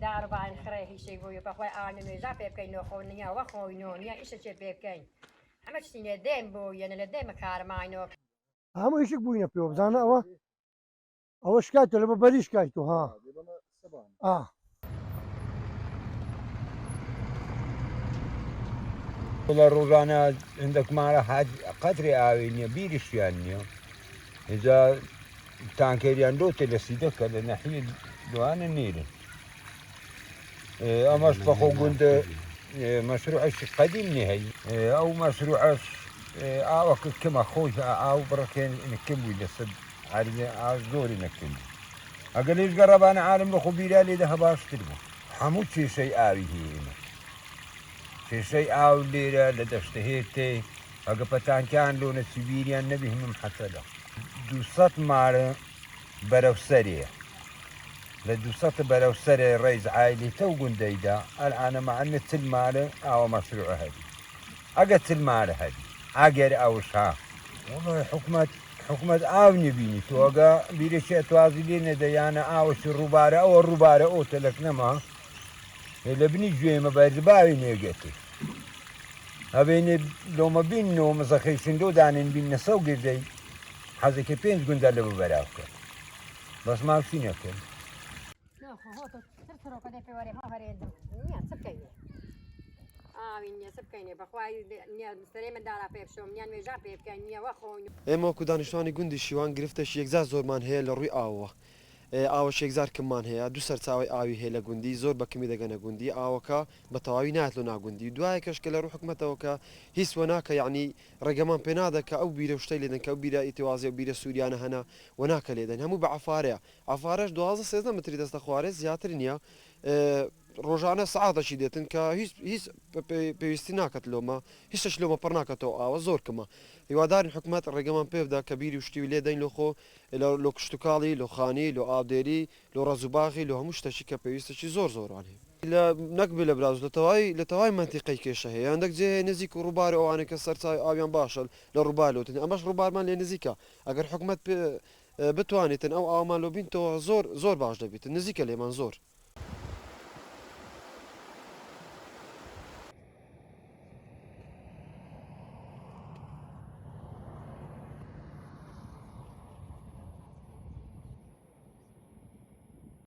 داربان خڕێ هیچی بووی بەخوای ئاە نوێژا پێ بکەین نۆخۆنیە وە خۆینۆنیە ئیشە چێ پێ بکەین ئەمە شتی لێ دێم بوو یەنە لە دێمە کارماینەوە هەموو هیچێک بووینە پێ بزانە ئەوە شکایتە لە بەبەری شکایت و ها وڵە ڕۆژانە هەندێکمانە قەتری ئاوی نییە بیریشیان نییە هێجا تانکەریان دۆتە لە سیدەکە لە نەحیە دوانە نیرن ئەمەش بەخۆ گوندە مەشروعش قەدیم نهەی ئەو مەشروعش ئاوەکە کەمە خۆی ئاو بڕکێن کەم بووی لەسەر عریزە ئاو زۆری نەکەن ئەگەر لێش گەڕەبانە عالم بە خۆ بیرا لێدە هەباشتر بوو هەموو کێشەی ئاوی هێنە کێشەی ئاو لێرە لە دەشتە هێتێ ئەگە پەتانکیان لۆنە سیبیریان نەبی هەمم حەسەدا 200 مارە بەرەوسەریە لە 200 بەرەوسەرێ ڕێز عایلیتە و گوندەیدا ئەلعانە مەعنە تل مارە ئاوە مەشروع هەبی ئەگە تل مارە هەبی ئاگەر ئەوشها حکومت ئاو نبینی تۆ ئەگە بیرەشێ توازی لێ نەدەیانە ئاوەشی ڕووبارە ئەوە ڕووبارە ئۆتەلەک نەما لە بنی گوێمە بەرزباوی نێگەتر هەبێنێ لۆمە بینەوە مەزەخەی شندۆ دانین بینە سەو گردەی حەزێکە 5 گوندە لە ببەراو کرد بەس ماوچی نەکەن ئێمە وەکو دانیشتوانی گوندی شیوان گرفتەش یەکجار زۆرمان هەیە لە ڕووی ئاوە ئاوەش یەکجار کممان هەیە دوو سەرچاوی ئاوی هەیە لە گوندی زۆر بەکەمی دەگەنە گوندی ئاوەکە بە تەواوی نات لە ناگوندی دوایە کەشکە لە ڕوو حکومەتەوەکە هیچ وەناکە یعنی ڕێگەمان پێ نادەکە ئەو بیرە شتەی لێدەن کە ئەو بیرە ئیتیوازی و بیرە سووریانە هەنا وەناکە لێدەن هەموو بە عەفارەیە ئەفارەش 12 متری دەستە خوارێ زیاتر نییە ڕۆژانە سعاتەشی دێتن کە هیچ پێویستی ناکات لۆمە هیچش لۆمە پڕ ناکاتەوە ئاوە زۆر کەمە هیوادارین حکومەت ڕێگەمان پێ بدا کە بیری شتی لێ دەین لۆخۆ لۆ کشتتوکاڵی لۆ خانی لۆ ئاودێری لۆ ڕزوباغی لۆ هەموو شتێکی کە پێویستەی زۆر زۆران هەیە لە نەکبێ لە براز لە تەواوی منتیقەی کێشە هەیە هەندێک جێ نزیک و ڕووبارە ئەوانە کە سەرچاوی ئاویان باشە لە ڕووبالوتن ئەمەش ڕووبارمان لێ نزیکە ئەگەر حکومەت بتوانێتن ئەو ئامان لۆبین تۆ زۆر باش دەبێت نزیکە لێمان زۆر